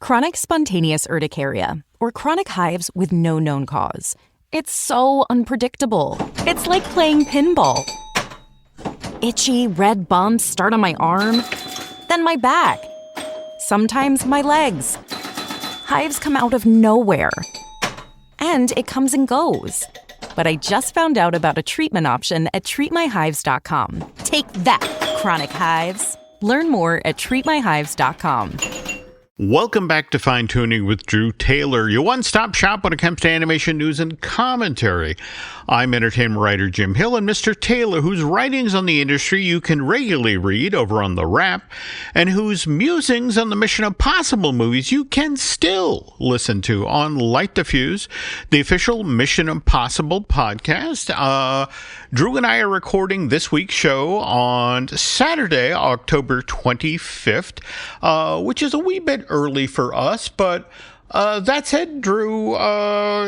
Chronic spontaneous urticaria, or chronic hives with no known cause. It's so unpredictable. It's like playing pinball. Itchy, red bumps start on my arm, then my back. Sometimes my legs. Hives come out of nowhere. And it comes and goes. But I just found out about a treatment option at treatmyhives.com. Take that, chronic hives. Learn more at treatmyhives.com. Welcome back to Fine Tuning with Julie Taymor, your one-stop shop when it comes to animation news and commentary. I'm entertainment writer Jim Hill, and Mr. Taylor, whose writings on the industry you can regularly read over on The Wrap, and whose musings on the Mission Impossible movies you can still listen to on Light Diffuse, the official Mission Impossible podcast. Drew and I are recording this week's show on Saturday, October 25th, which is a wee bit early for us, but that said, Drew,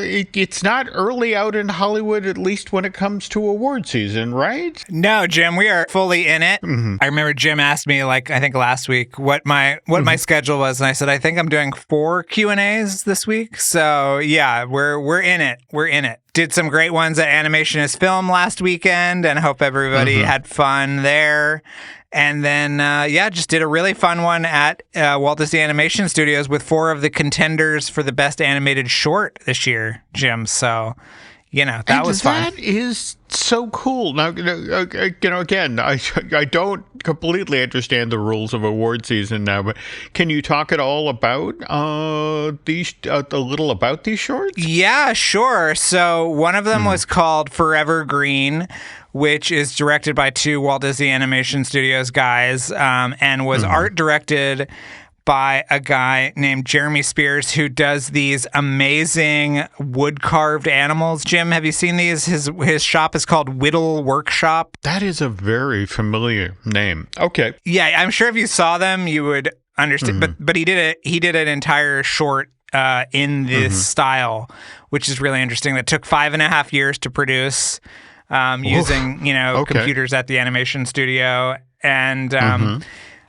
it's not early out in Hollywood, at least when it comes to award season, right? No, Jim, we are fully in it. Mm-hmm. I remember Jim asked me, I think last week, what my schedule was, and I said, I think I'm doing 4 Q&As this week. So yeah, we're in it. We're in it. Did some great ones at Animation is Film last weekend, and hope everybody had fun there. And then, just did a really fun one at Walt Disney Animation Studios with 4 of the contenders for the best animated short this year, Jim. So, that was fun. That is so cool. Now, again, I don't completely understand the rules of award season now, but can you talk at all about a little about these shorts? Yeah, sure. So one of them was called Forever Green, which is directed by 2 Walt Disney Animation Studios guys, and was art directed by a guy named Jeremy Spears, who does these amazing wood-carved animals. Jim, have you seen these? His shop is called Whittle Workshop. That is a very familiar name. Okay. Yeah, I'm sure if you saw them, you would understand. But he did an entire short in this style, which is really interesting. That took 5.5 years to produce. Using, computers at the animation studio. And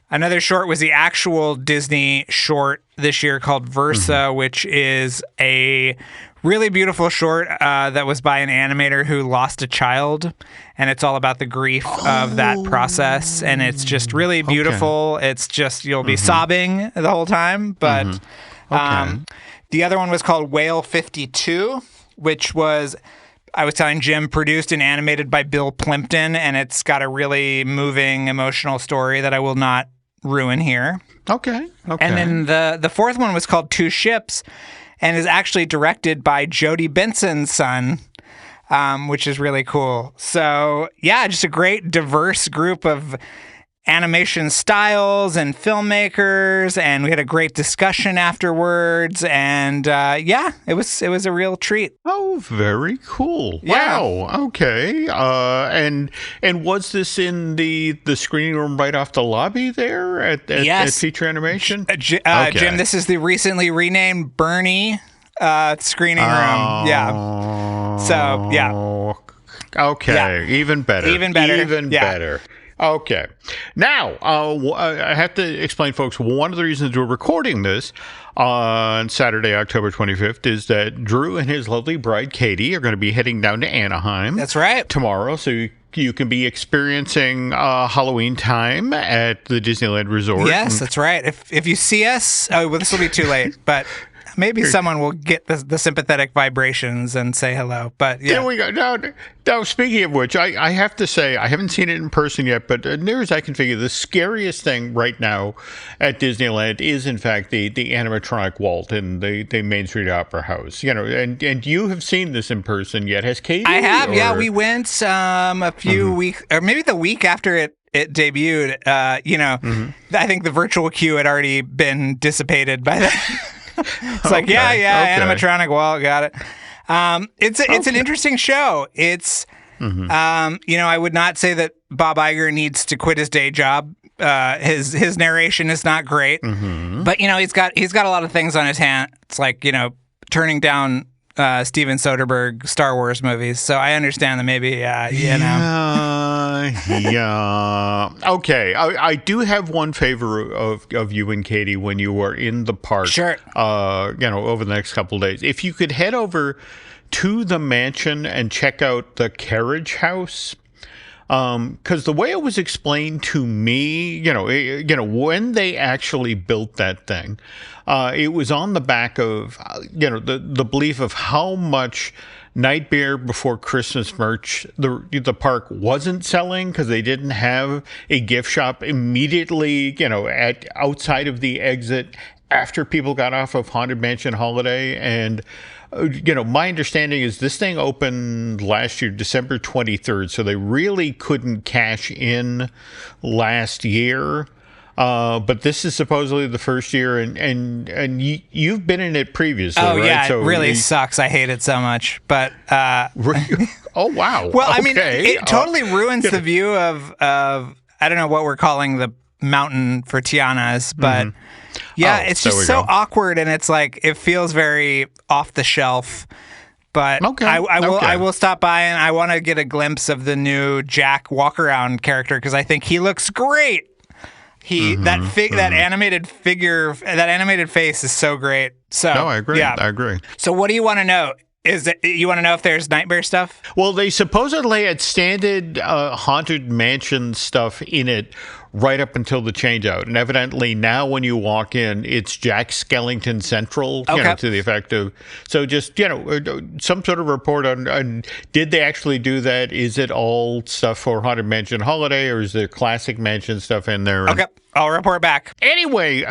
another short was the actual Disney short this year called Versa, which is a really beautiful short that was by an animator who lost a child. And it's all about the grief of that process. And it's just really beautiful. Okay. It's just, you'll be sobbing the whole time. But the other one was called Whale 52, which was, I was telling Jim, produced and animated by Bill Plimpton, and it's got a really moving, emotional story that I will not ruin here. Okay. And then the fourth one was called Two Ships, and is actually directed by Jodie Benson's son, which is really cool. So, yeah, just a great, diverse group of animation styles and filmmakers, and we had a great discussion afterwards, and it was a real treat. Oh, very cool. Yeah. Wow. Okay. And was this in the screening room right off the lobby there at Feature Animation? Jim, this is the recently renamed Bernie screening room. Yeah. So, yeah. Okay. Yeah. Even better. Even better. Okay. Now, I have to explain, folks, one of the reasons we're recording this on Saturday, October 25th, is that Drew and his lovely bride, Katie, are going to be heading down to Anaheim. That's right. Tomorrow, so you can be experiencing Halloween time at the Disneyland Resort. Yes, that's right. If you see us, this will be too late, but maybe someone will get the sympathetic vibrations and say hello. But yeah. There we go. Now, speaking of which, I have to say, I haven't seen it in person yet, but near as I can figure, the scariest thing right now at Disneyland is, in fact, the animatronic Walt in the Main Street Opera House. And you have seen this in person yet. Has Katie? I have, yeah. We went a few weeks, or maybe the week after it debuted. I think the virtual queue had already been dissipated by then. It's like, animatronic Walt, got it. It's an interesting show. It's, I would not say that Bob Iger needs to quit his day job. His narration is not great, but he's got a lot of things on his hand. It's like, turning down Steven Soderbergh Star Wars movies. So I understand that maybe, Yeah. Okay. I do have one favor of you and Katie when you are in the park. Sure. Over the next couple of days. If you could head over to the mansion and check out the carriage house. Because the way it was explained to me, when they actually built that thing, it was on the back of, the belief of how much Nightmare Before Christmas merch the park wasn't selling because they didn't have a gift shop immediately, outside of the exit after people got off of Haunted Mansion Holiday. And my understanding is this thing opened last year, December 23rd, so they really couldn't cash in last year. But this is supposedly the first year, and you've been in it previously, right? Yeah, it really sucks. I hate it so much. But oh, wow. Well, I mean, it totally ruins the view of I don't know what we're calling the mountain for Tiana's, but it's just so awkward, and it's like it feels very off the shelf. But I will stop by, and I want to get a glimpse of the new Jack walk-around character because I think he looks great. That animated figure, that animated face is so great. So no, I agree. Yeah. I agree. So what do you want to know? You want to know if there's nightmare stuff? Well, they supposedly had standard Haunted Mansion stuff in it right up until the change out. And evidently now when you walk in, it's Jack Skellington Central, to the effect of, so just, some sort of report on did they actually do that? Is it all stuff for Haunted Mansion Holiday, or is there classic mansion stuff in there? Okay. I'll report back. Anyway,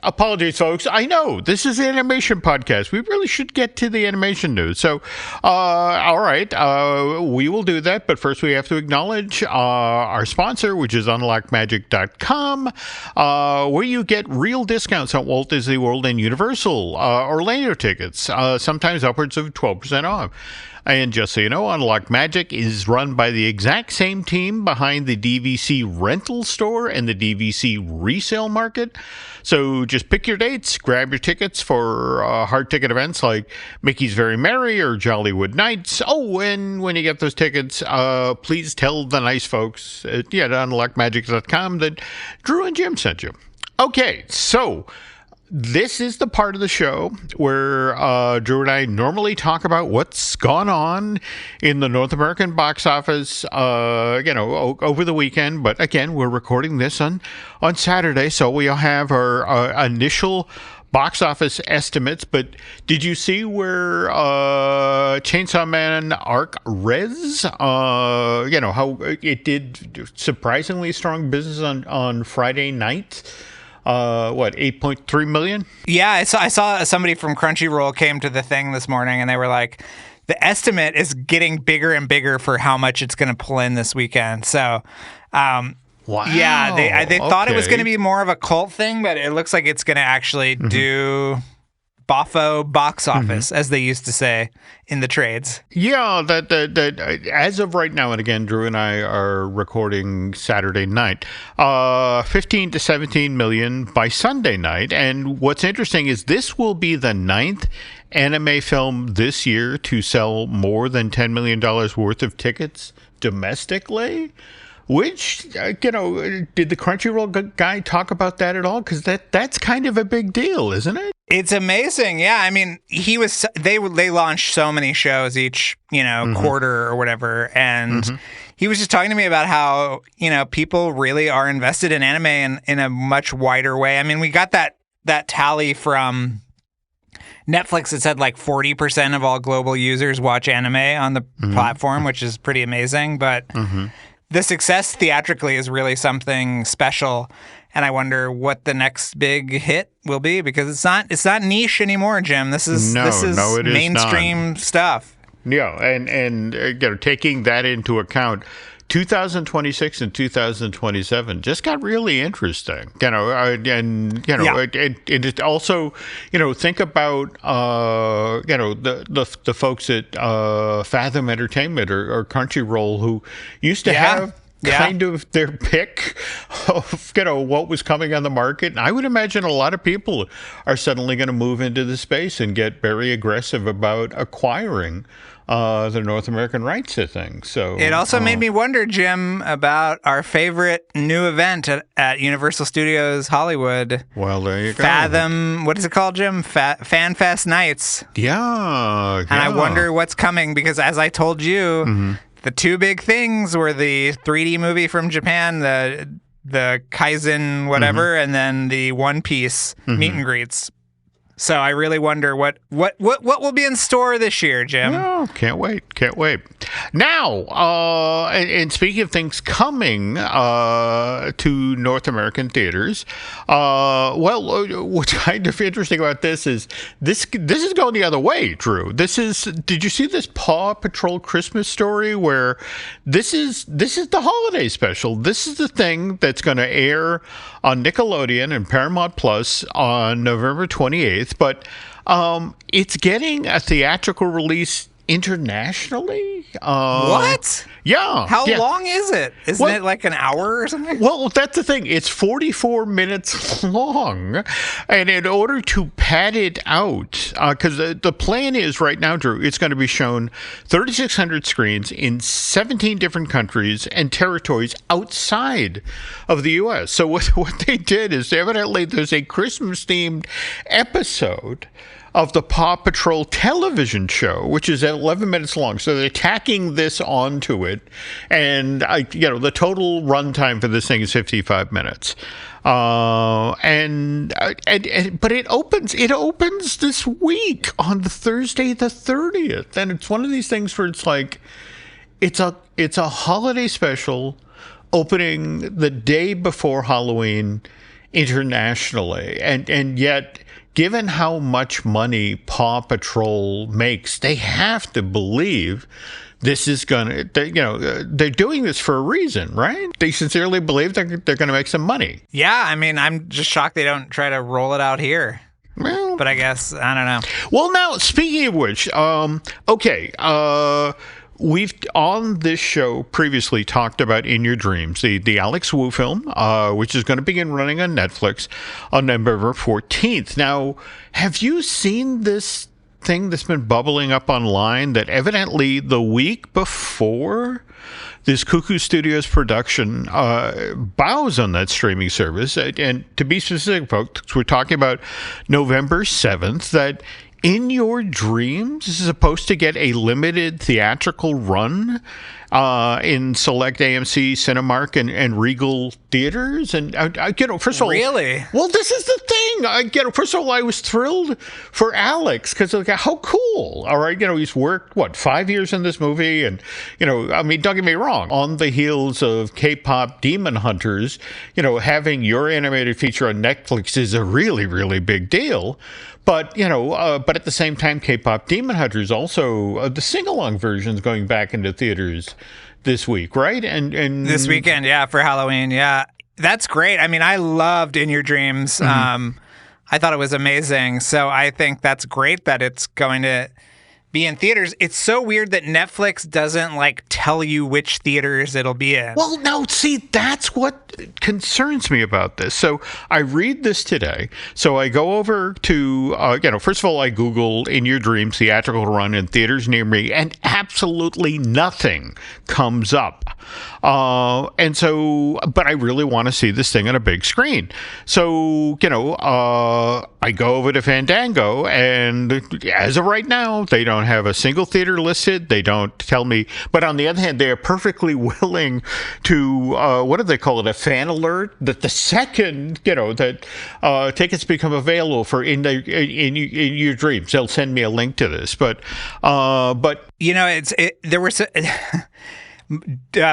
apologies, folks. I know this is an animation podcast. We really should get to the animation news. So, all right, we will do that. But first, we have to acknowledge our sponsor, which is unlockmagic.com, where you get real discounts on Walt Disney World and Universal Orlando tickets, sometimes upwards of 12% off. And just so you know, Unlock Magic is run by the exact same team behind the DVC rental store and the DVC resale market. So just pick your dates, grab your tickets for hard ticket events like Mickey's Very Merry or Jollywood Nights. Oh, and when you get those tickets, please tell the nice folks at unlockmagic.com that Drew and Jim sent you. Okay, so this is the part of the show where Drew and I normally talk about what's gone on in the North American box office, over the weekend. But again, we're recording this on Saturday, so we'll have our initial box office estimates. But did you see where Chainsaw Man Arc Res, how it did surprisingly strong business on Friday night? 8.3 million? Yeah, I saw somebody from Crunchyroll came to the thing this morning, and they were like, the estimate is getting bigger and bigger for how much it's going to pull in this weekend. So, wow. Yeah, they thought it was going to be more of a cult thing, but it looks like it's going to actually do boffo box office, as they used to say in the trades. Yeah, that as of right now, and again, Drew and I are recording Saturday night, 15 to 17 million by Sunday night. And what's interesting is this will be the 9th anime film this year to sell more than $10 million worth of tickets domestically. Which, did the Crunchyroll guy talk about that at all? Because that's kind of a big deal, isn't it? It's amazing. Yeah, I mean, they launched so many shows each, quarter or whatever, and he was just talking to me about how, people really are invested in anime in a much wider way. I mean, we got that tally from Netflix that said like 40% of all global users watch anime on the platform, which is pretty amazing, but the success theatrically is really something special, and I wonder what the next big hit will be, because it's not niche anymore, Jim. This is mainstream stuff. Yeah, and taking that into account, 2026 and 2027 just got really interesting. And it also, think about the folks at Fathom Entertainment or Crunchyroll who used to have kind of their pick of, what was coming on the market. And I would imagine a lot of people are suddenly going to move into the space and get very aggressive about acquiring the North American rights to things. So it also made me wonder, Jim, about our favorite new event at Universal Studios Hollywood. Well, there you go. Fathom, what is it called, Jim? Fan Fest Nights. Yeah. And I wonder what's coming, because as I told you, the two big things were the 3D movie from Japan, the Kaizen whatever, and then the One Piece meet and greets. So I really wonder what will be in store this year, Jim. Oh, can't wait. Now, and speaking of things coming to North American theaters, what's kind of interesting about this is this is going the other way, Drew. Did you see this Paw Patrol Christmas Story where this is the holiday special? This is the thing that's going to air on Nickelodeon and Paramount Plus on November 28th, but it's getting a theatrical release internationally. What? Yeah. How long is it? Isn't it like an hour or something? Well, that's the thing. It's 44 minutes long. And in order to pad it out, because the plan is right now, Drew, it's going to be shown 3,600 screens in 17 different countries and territories outside of the U.S. So what they did is evidently there's a Christmas-themed episode of the Paw Patrol television show, which is 11 minutes long. So they're tacking this onto it. And, the total runtime for this thing is 55 minutes. But it opens this week on Thursday the 30th. And it's one of these things where it's like, it's a holiday special opening the day before Halloween internationally. And yet, given how much money Paw Patrol makes, they have to believe this is going to, they're doing this for a reason, right? They sincerely believe they're going to make some money. Yeah, I mean, I'm just shocked they don't try to roll it out here. Well, but I guess, I don't know. Well, now, speaking of which, we've on this show previously talked about In Your Dreams, the Alex Wu film, which is going to begin running on Netflix on November 14th. Now, have you seen this thing that's been bubbling up online that evidently the week before this Cuckoo Studios production bows on that streaming service, and to be specific, folks, we're talking about November 7th, that In Your Dreams is supposed to get a limited theatrical run in select AMC, Cinemark, and Regal theaters. And, first of all... Really? Well, this is the thing. First of all, I was thrilled for Alex because, how cool. All right, he's worked, 5 years in this movie? And, don't get me wrong. On the heels of K-pop Demon Hunters, having your animated feature on Netflix is a really, really big deal. But, but at the same time, K-pop Demon Hunters also, the sing-along version's going back into theaters this week, right? And this weekend, yeah, for Halloween, yeah. That's great. I mean, I loved In Your Dreams. I thought it was amazing. So I think that's great that it's going to be in theaters. It's so weird that Netflix doesn't tell you which theaters it'll be in. Well, no, see, that's what concerns me about this. So I read this today. So I go over to, first of all, I Google In Your Dreams theatrical run in theaters near me, and absolutely nothing comes up. But I really want to see this thing on a big screen. So, I go over to Fandango, and as of right now, they don't have a single theater listed. They don't tell me. But on the other hand, they are perfectly willing to, what do they call it, a fan alert? That the second, that tickets become available for in Your Dreams, they'll send me a link to this. But there were...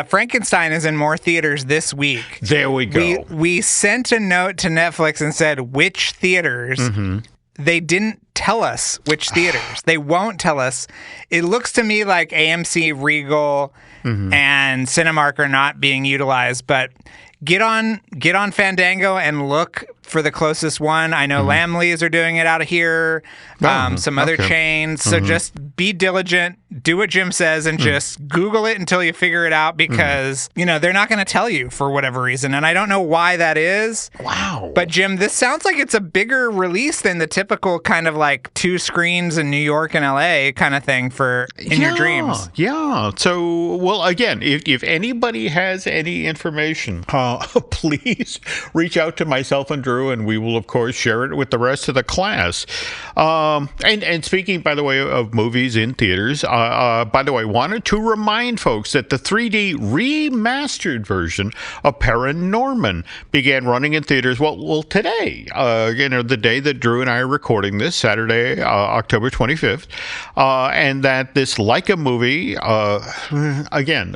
Frankenstein is in more theaters this week. There we go. We sent a note to Netflix and said which theaters. They didn't tell us which theaters. They won't tell us. It looks to me like AMC, Regal, and Cinemark are not being utilized. But get on Fandango and look for the closest one. I know Lamleys are doing it out of here, some other chains. So just be diligent, do what Jim says, and just Google it until you figure it out, because, they're not going to tell you for whatever reason. And I don't know why that is. Wow. But Jim, this sounds like it's a bigger release than the typical kind of like 2 screens in New York and LA kind of thing in your dreams. Yeah. So, well, again, if anybody has any information, please reach out to myself and Drew, and we will, of course, share it with the rest of the class. And speaking, by the way, of movies in theaters, by the way, wanted to remind folks that the 3D remastered version of Paranorman began running in theaters, well today, the day that Drew and I are recording this, Saturday, October 25th, and that this Leica movie, again,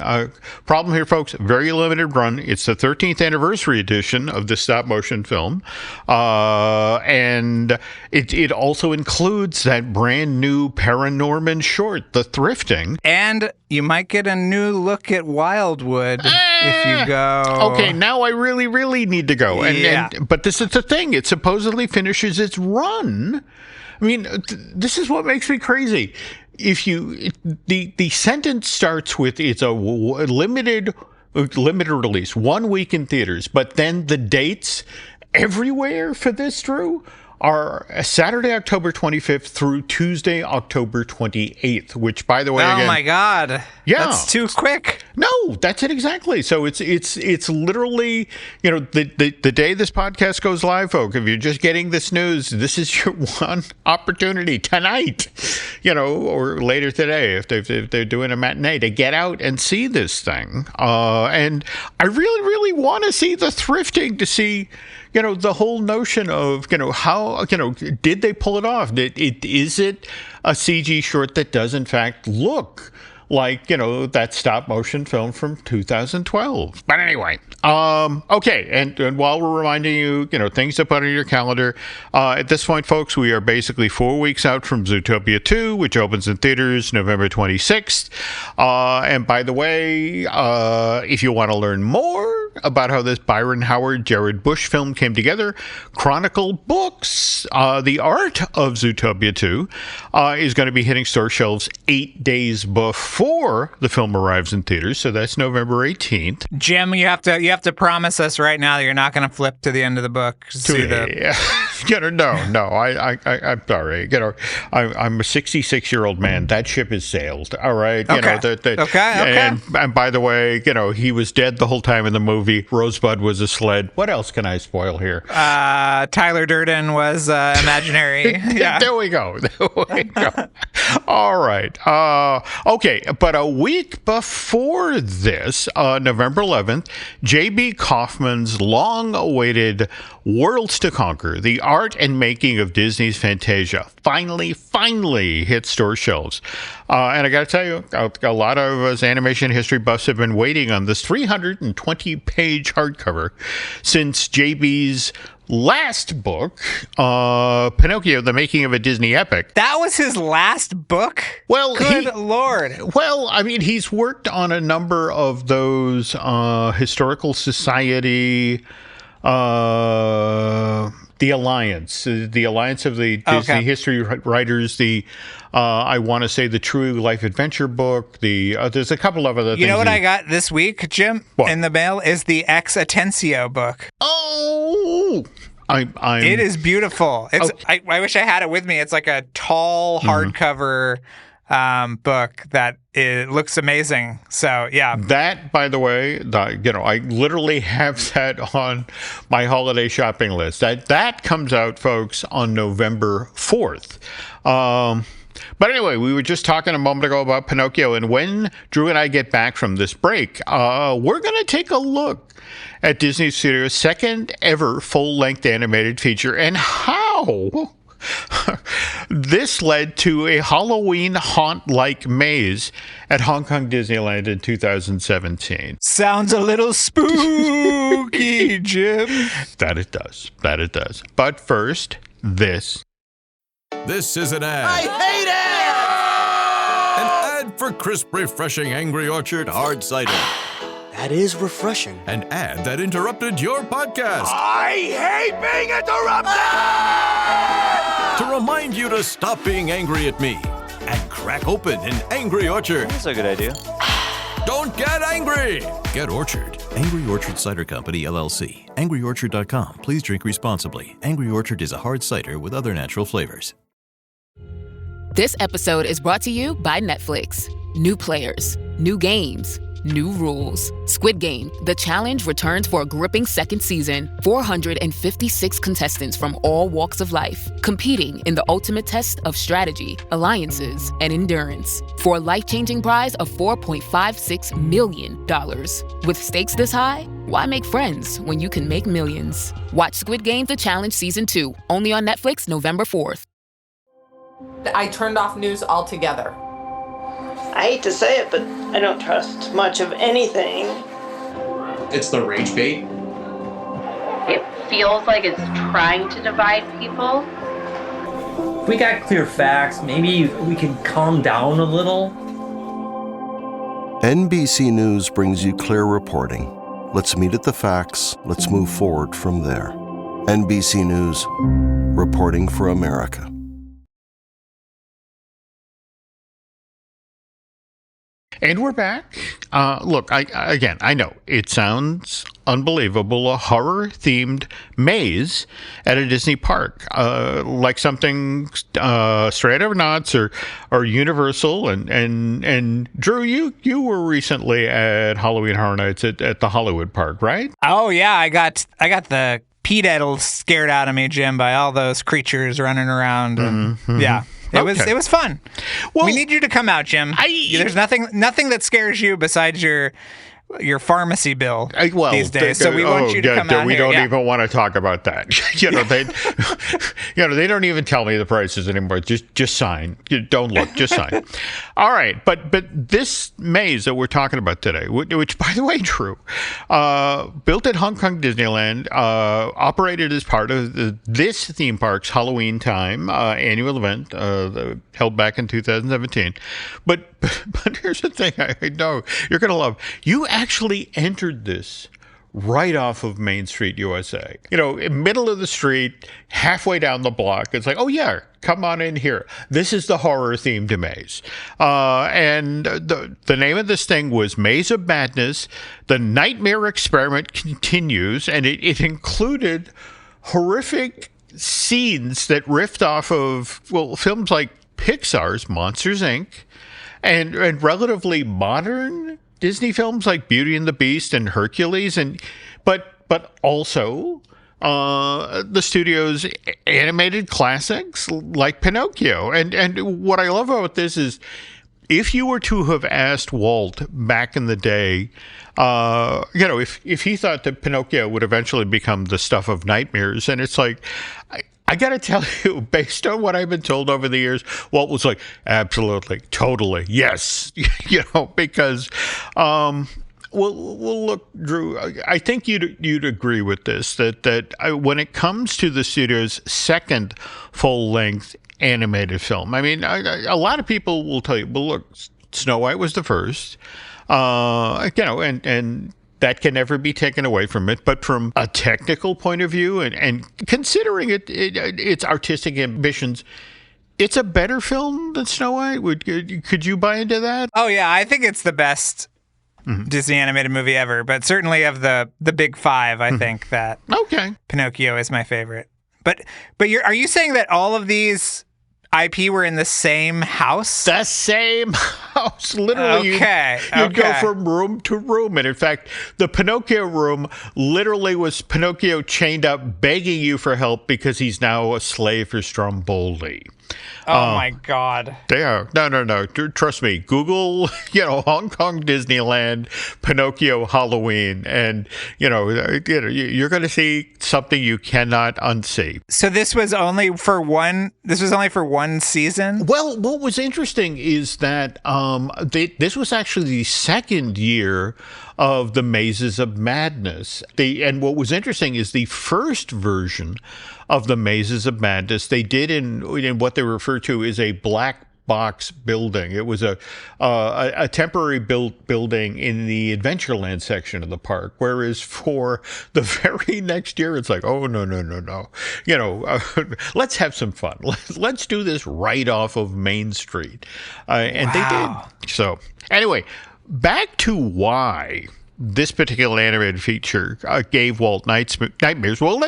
problem here, folks, very limited run. It's the 13th anniversary edition of the stop-motion film, and it also includes that brand new Paranorman short, The Thrifting. And you might get a new look at Wildwood if you go. Okay, now I really, really need to go. But this is the thing. It supposedly finishes its run. I mean, this is what makes me crazy. The sentence starts with, it's a limited release, 1 week in theaters, but then the dates everywhere for this, Drew, are Saturday, October 25th through Tuesday, October 28th, which, by the way, oh my God. Yeah. That's too quick. No, that's it exactly. So it's literally, the day this podcast goes live, folks, if you're just getting this news, this is your one opportunity tonight, or later today, if they're doing a matinee, to get out and see this thing. And I really, really want to see The Thrifting, to see, the whole notion of, how, did they pull it off? Is it a CG short that does, in fact, look like, that stop motion film from 2012. But anyway, okay. And while we're reminding you, things to put on your calendar, at this point, folks, we are basically 4 weeks out from Zootopia 2, which opens in theaters November 26th. And by the way, if you want to learn more about how this Byron Howard, Jared Bush film came together, Chronicle Books, The Art of Zootopia 2, is going to be hitting store shelves 8 days before the film arrives in theaters, so that's November 18th. Jim, you have to promise us right now that you're not going to flip to the end of the book. No, I'm sorry. I'm a 66-year-old man. That ship has sailed. All right. Okay. And by the way, he was dead the whole time in the movie. Rosebud was a sled. What else can I spoil here? Tyler Durden was imaginary. Yeah. There we go. All right. Okay. But a week before this, November 11th, J.B. Kaufman's long-awaited Worlds to Conquer, the art and making of Disney's Fantasia, finally hit store shelves. And I got to tell you, a lot of us animation history buffs have been waiting on this 320-page hardcover since JB's last book, Pinocchio, The Making of a Disney Epic. That was his last book? Well, Good Lord. Well, I mean, he's worked on a number of those historical society, the Alliance of the Disney history writers, I want to say the True Life Adventure book. There's a couple of other things. You know what I got this week, Jim? What? In the mail is the Ex Atencio book. Oh, it is beautiful. I wish I had it with me. It's like a tall hardcover book that it looks amazing. So yeah, that, by the way, I literally have that on my holiday shopping list. That comes out, folks, on November 4th. But anyway, we were just talking a moment ago about Pinocchio, and when Drew and I get back from this break, we're going to take a look at Disney Studios' second ever full-length animated feature and how this led to a Halloween haunt-like maze at Hong Kong Disneyland in 2017. Sounds a little spooky, Jim. That it does. But first, this. This is an ad. I hate ads! An ad for crisp, refreshing Angry Orchard hard cider. That is refreshing. An ad that interrupted your podcast. I hate being interrupted! To remind you to stop being angry at me and crack open an Angry Orchard. That's a good idea. Don't get angry! Get Orchard. Angry Orchard Cider Company, LLC. AngryOrchard.com. Please drink responsibly. Angry Orchard is a hard cider with other natural flavors. This episode is brought to you by Netflix. New players, new games, new rules. Squid Game, The Challenge returns for a gripping second season. 456 contestants from all walks of life, competing in the ultimate test of strategy, alliances, and endurance. For a life-changing prize of $4.56 million. With stakes this high, why make friends when you can make millions? Watch Squid Game, The Challenge Season 2, only on Netflix November 4th. I turned off news altogether. I hate to say it, but I don't trust much of anything. It's the rage bait. It feels like it's trying to divide people. If we got clear facts, maybe we can calm down a little. NBC News brings you clear reporting. Let's meet at the facts. Let's move forward from there. NBC News, reporting for America. And we're back. Look, I know it sounds unbelievable, a horror-themed maze at a Disney park, like something straight out of Knott's or Universal. And Drew, you were recently at Halloween Horror Nights at the Hollywood Park, right? Oh yeah, I got the pee-daddles scared out of me, Jim, by all those creatures running around. And, yeah. It was fun. Well, we need you to come out, Jim. There's nothing that scares you besides your pharmacy bill these days. So we want you to come out. We don't even want to talk about that. They don't even tell me the prices anymore. Just sign. Don't look. Just sign. All right, but this maze that we're talking about today, which by the way, Drew, built at Hong Kong Disneyland, operated as part of this theme park's Halloween Time annual event, held back in 2017. But here's the thing I know you're going to love. You actually entered this right off of Main Street, USA. Middle of the street, halfway down the block. It's like, oh yeah, come on in here. This is the horror-themed maze. And the name of this thing was Maze of Madness. The Nightmare Experiment continues, and it included horrific scenes that riffed off of, films like Pixar's Monsters, Inc., and relatively modern Disney films like Beauty and the Beast and Hercules, but also the studio's animated classics like Pinocchio. And what I love about this is, if you were to have asked Walt back in the day, if he thought that Pinocchio would eventually become the stuff of nightmares, and it's like, I got to tell you, based on what I've been told over the years, Walt was like, absolutely, totally, yes, because, look, Drew, I think you'd agree with this, that when it comes to the studio's second full-length animated film, I mean, a lot of people will tell you, well, look, Snow White was the first, and that can never be taken away from it. But from a technical point of view and considering its artistic ambitions, it's a better film than Snow White. Could you buy into that? Oh, yeah. I think it's the best Disney animated movie ever. But certainly of the big five, I think that Pinocchio is my favorite. But are you saying that all of these IP were in the same house? The same house, literally. You'd go from room to room. And in fact, the Pinocchio room literally was Pinocchio chained up, begging you for help because he's now a slave for Stromboli. Oh my God. Yeah. No. Trust me. Google, Hong Kong Disneyland, Pinocchio Halloween, and, you're going to see something you cannot unsee. So this was only for one season? Well, what was interesting is that this was actually the second year of the Mazes of Madness. And what was interesting is the first version of the Mazes of Madness they did in what they refer to as a black box building. It was a temporary building in the Adventureland section of the park, whereas for the very next year, it's like, oh, no. Let's have some fun. Let's do this right off of Main Street. And they did. So anyway, back to why this particular animated feature gave Walt nightmares. Well,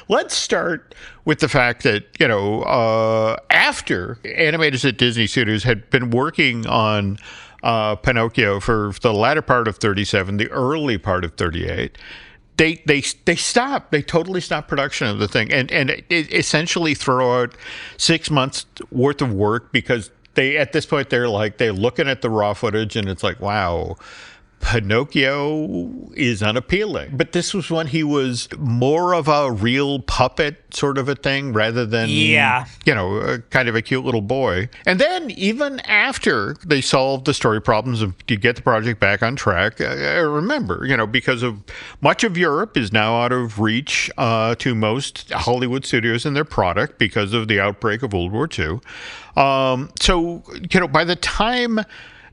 let's start with the fact that, after animators at Disney Studios had been working on Pinocchio for the latter part of 37, the early part of 38, they stopped. They totally stopped production of the thing and essentially throw out 6 months worth of work because at this point they're looking at the raw footage and it's like, wow, Pinocchio is unappealing. But this was when he was more of a real puppet sort of a thing rather than, kind of a cute little boy. And then even after they solved the story problems to get the project back on track, remember, because of much of Europe is now out of reach to most Hollywood studios and their product because of the outbreak of World War II. So, by the time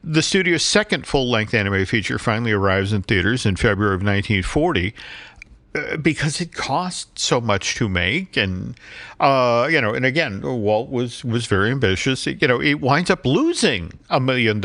the studio's second full-length anime feature finally arrives in theaters in February of 1940, because it cost so much to make, and and again, Walt was very ambitious. It winds up losing $1 million,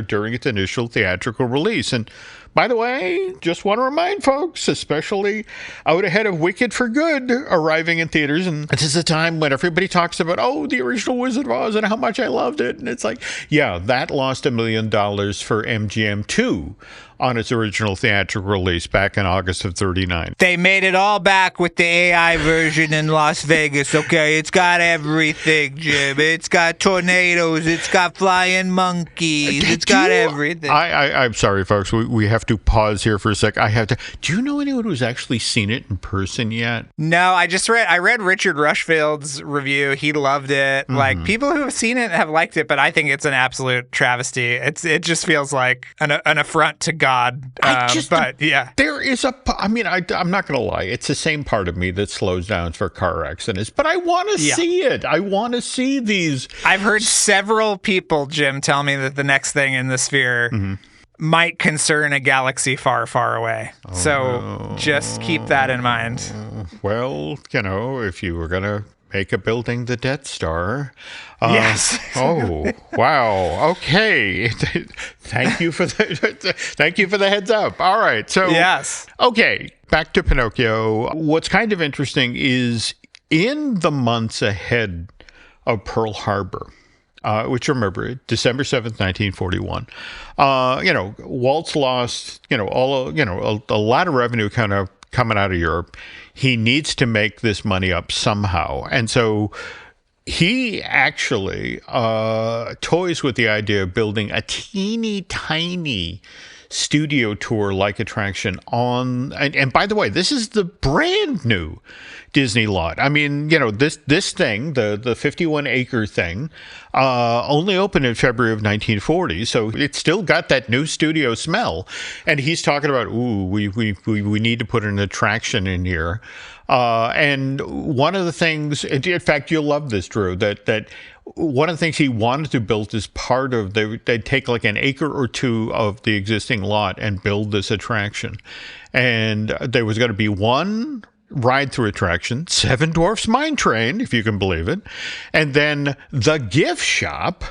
during its initial theatrical release. And by the way, just want to remind folks, especially out ahead of Wicked for Good arriving in theaters, and this is a time when everybody talks about, the original Wizard of Oz and how much I loved it. And it's like, yeah, that lost $1 million for MGM 2 on its original theatrical release back in August of 39. They made it all back with the AI version in Las Vegas, okay? It's got everything, Jim. It's got tornadoes. It's got flying monkeys. It's got everything. I'm sorry, folks. We have to pause here for a sec. Do you know anyone who's actually seen it in person yet? No, I read Richard Rushfield's review. He loved it. Mm-hmm. Like, people who have seen it have liked it, but I think it's an absolute travesty. It just feels like an affront to God. But yeah, there is I'm not going to lie. It's the same part of me that slows down for car accidents, but I want to see it. I want to see these. I've heard several people, Jim, tell me that the next thing in the sphere might concern a galaxy far, far away. Just keep that in mind. Well, if you were going to make a building the Death Star. Yes. Oh, wow. Okay. Thank you for the heads up. All right. So, yes. Okay. Back to Pinocchio. What's kind of interesting is in the months ahead of Pearl Harbor, which, remember, December 7th, 1941, Walt's lost, a lot of revenue kind of coming out of Europe. He needs to make this money up somehow. And so he actually toys with the idea of building a teeny tiny studio tour-like attraction and by the way, this is the brand new Disney lot. I mean, this thing, the 51-acre thing, only opened in February of 1940, so it's still got that new studio smell. And he's talking about, we need to put an attraction in here. And one of the things, in fact, you'll love this, Drew, that one of the things he wanted to build as part of, they'd take like an acre or two of the existing lot and build this attraction. And there was going to be one ride-through attraction, Seven Dwarfs Mine Train, if you can believe it. And then the gift shop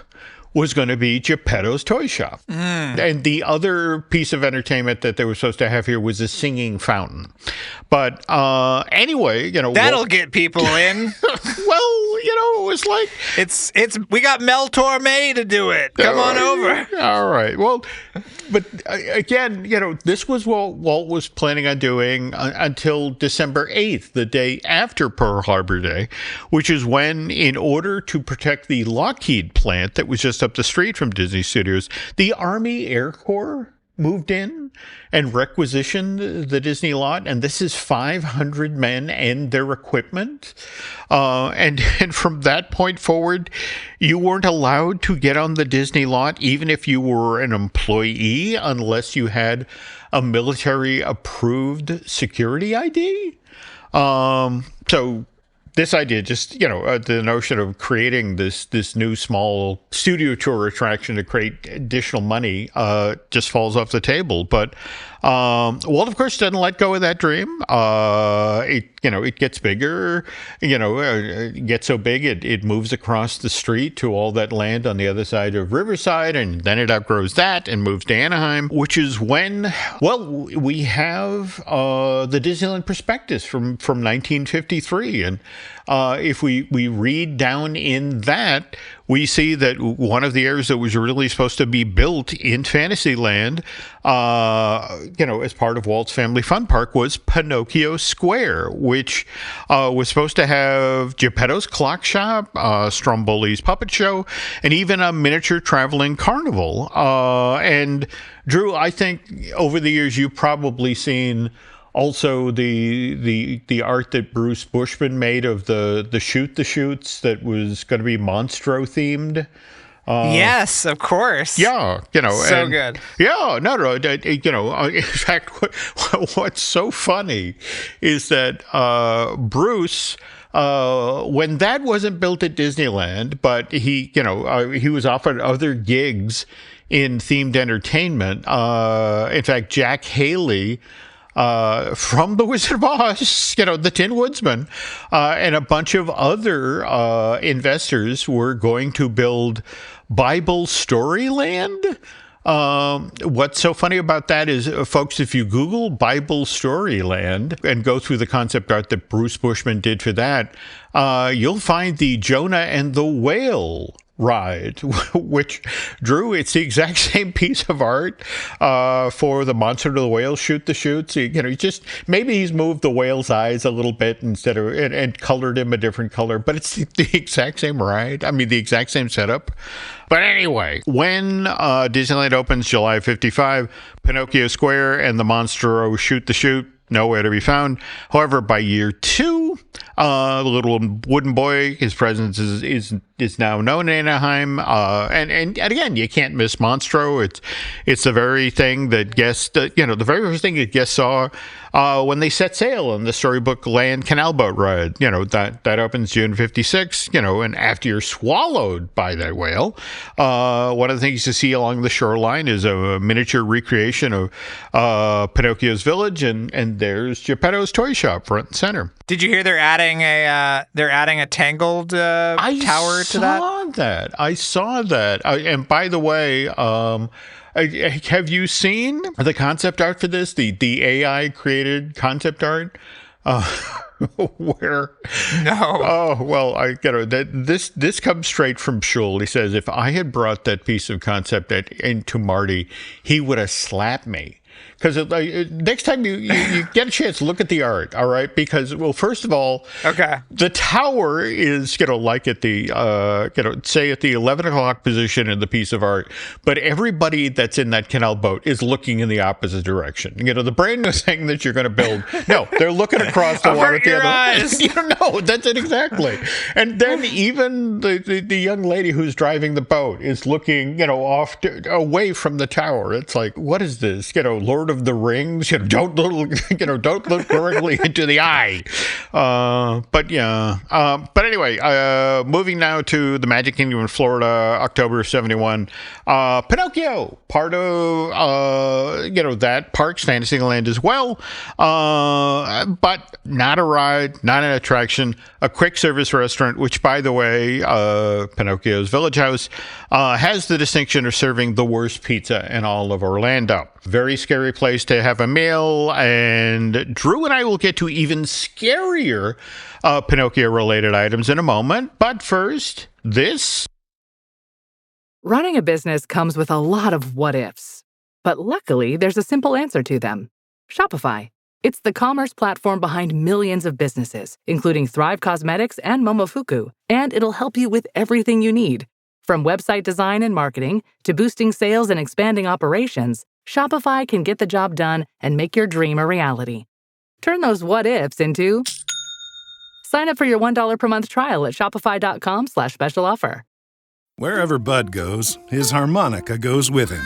was going to be Geppetto's Toy Shop. And the other piece of entertainment that they were supposed to have here was a singing fountain. But anyway, that'll get people in. Well, it was like it's we got Mel Torme to do it. Come on over. All right. Well, but again, this was what Walt was planning on doing until December 8th, the day after Pearl Harbor Day, which is when, in order to protect the Lockheed plant that was just up the street from Disney Studios, the Army Air Corps moved in and requisitioned the Disney lot, and this is 500 men and their equipment. And from that point forward, you weren't allowed to get on the Disney lot, even if you were an employee, unless you had a military-approved security ID. So this idea, just, the notion of creating this new small studio tour attraction to create additional money just falls off the table. But Walt, of course, doesn't let go of that dream. It gets bigger, it gets so big it moves across the street to all that land on the other side of Riverside, and then it outgrows that and moves to Anaheim, which is when, we have the Disneyland prospectus from 1953. And if we read down in that, we see that one of the areas that was really supposed to be built in Fantasyland, as part of Walt's Family Fun Park, was Pinocchio Square, which was supposed to have Geppetto's Clock Shop, Stromboli's Puppet Show, and even a miniature traveling carnival. And Drew, I think over the years you've probably seen also the art that Bruce Bushman made of the Shoot the Chutes that was going to be Monstro themed. Yes, of course. Yeah, so good. Yeah, no. In fact, what's so funny is that Bruce, when that wasn't built at Disneyland, but he was offered other gigs in themed entertainment. In fact, Jack Haley, from The Wizard of Oz, the Tin Woodsman, and a bunch of other investors were going to build Bible Storyland. What's so funny about that is, folks, if you Google Bible Storyland and go through the concept art that Bruce Bushman did for that, you'll find the Jonah and the Whale ride, which, Drew, it's the exact same piece of art for the Monster to the Whale Shoot the Chutes. Maybe he's moved the whale's eyes a little bit instead of and colored him a different color, but it's the exact same ride. I mean, the exact same setup. But anyway, when Disneyland opens July 55, Pinocchio Square and the Monstro Shoot the Chute, nowhere to be found. However, by year 2, the little wooden boy, his presence is now known in Anaheim. And again, you can't miss Monstro. It's the very thing that guests, the very first thing that guests saw when they set sail on the Storybook Land Canal Boat ride. That opens June 56. And after you're swallowed by that whale, one of the things to see along the shoreline is a miniature recreation of Pinocchio's village, and there's Geppetto's toy shop front and center. Did you hear they're adding a Tangled tower to that? I saw that. And by the way, have you seen the concept art for this? The AI created concept art? Where? No. Oh, well, this comes straight from Schul. He says, if I had brought that piece of concept into Marty, he would have slapped me. Because next time you get a chance, look at the art, all right? Because, well, first of all, okay, the tower is, like at the, say at the 11 o'clock position in the piece of art, but everybody that's in that canal boat is looking in the opposite direction. The brand new thing that you're going to build, no, they're looking across the water at the other eyes. No, that's it exactly. And then even the young lady who's driving the boat is looking, away from the tower. It's like, what is this? Lord of the Rings, don't look directly into the eye. But anyway, moving now to the Magic Kingdom in Florida, October of 71. Pinocchio, part of that park's Fantasyland as well, but not a ride, not an attraction, a quick service restaurant, which, by the way, Pinocchio's Village House has the distinction of serving the worst pizza in all of Orlando. Very scary place to have a meal, and Drew and I will get to even scarier Pinocchio-related items in a moment. But first, this. Running a business comes with a lot of what-ifs, but luckily there's a simple answer to them. Shopify. It's the commerce platform behind millions of businesses, including Thrive Cosmetics and Momofuku, and it'll help you with everything you need. From website design and marketing to boosting sales and expanding operations, Shopify can get the job done and make your dream a reality. Turn those what-ifs into... Sign up for your $1 per month trial at shopify.com/special offer. Wherever Bud goes, his harmonica goes with him.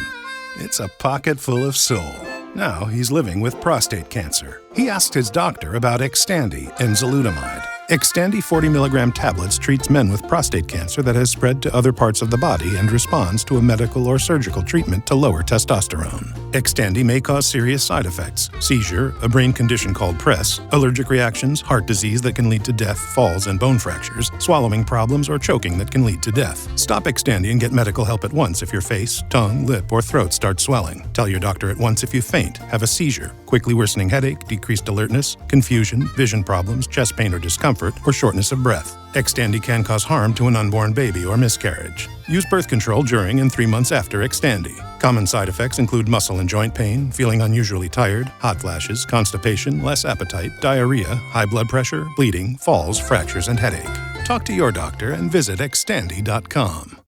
It's a pocket full of soul. Now he's living with prostate cancer. He asked his doctor about Xtandi and enzalutamide. Xtandi 40 milligram tablets treats men with prostate cancer that has spread to other parts of the body and responds to a medical or surgical treatment to lower testosterone. Xtandi may cause serious side effects: seizure, a brain condition called PRESS, allergic reactions, heart disease that can lead to death, falls and bone fractures, swallowing problems, or choking that can lead to death. Stop Xtandi and get medical help at once if your face, tongue, lip, or throat start swelling. Tell your doctor at once if you faint, have a seizure, quickly worsening headache, decreased alertness, confusion, vision problems, chest pain or discomfort, or shortness of breath. Xtandi can cause harm to an unborn baby or miscarriage. Use birth control during and 3 months after Xtandi. Common side effects include muscle and joint pain, feeling unusually tired, hot flashes, constipation, less appetite, diarrhea, high blood pressure, bleeding, falls, fractures, and headache. Talk to your doctor and visit Xtandi.com.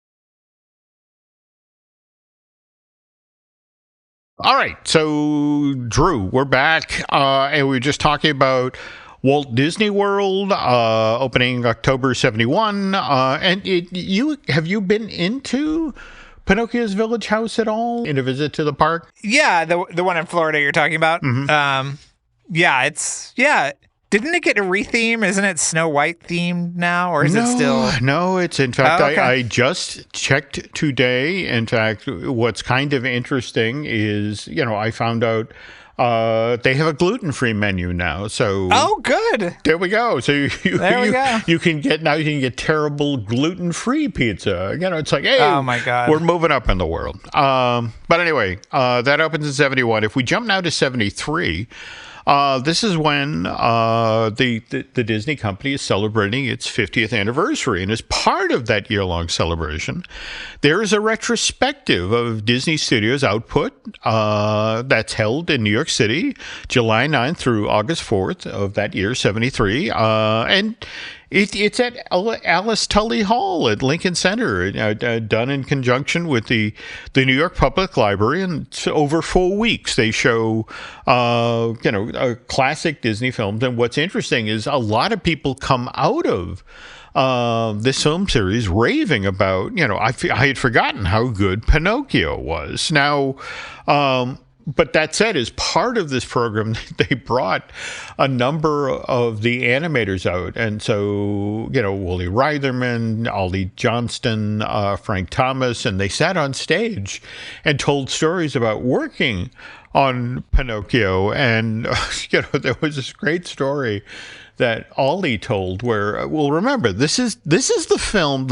All right, so Drew, we're back, and we were just talking about Walt Disney World, opening October 71. And have you been into Pinocchio's Village House at all in a visit to the park? Yeah, the one in Florida you're talking about. Mm-hmm. Didn't it get a retheme? Isn't it Snow White themed now, or is it still? No, it's in fact. Okay. I just checked today. In fact, what's kind of interesting is, I found out. They have a gluten-free menu now, so good. There we go. So go. You can get terrible gluten-free pizza. It's like, hey, oh my God, we're moving up in the world. But anyway, that opens in 71. If we jump now to 73. This is when the Disney company is celebrating its 50th anniversary. And as part of that year-long celebration, there is a retrospective of Disney Studios' output that's held in New York City, July 9th through August 4th of that year, 73. And it's at Alice Tully Hall at Lincoln Center, done in conjunction with the New York Public Library. And over 4 weeks, they show, classic Disney films. And what's interesting is a lot of people come out of this film series raving about, I had forgotten how good Pinocchio was. Now, but that said, as part of this program, they brought a number of the animators out. And so, Wooly Reitherman, Ollie Johnston, Frank Thomas, and they sat on stage and told stories about working on Pinocchio. And, there was this great story that Ollie told where, well, remember, this is the film,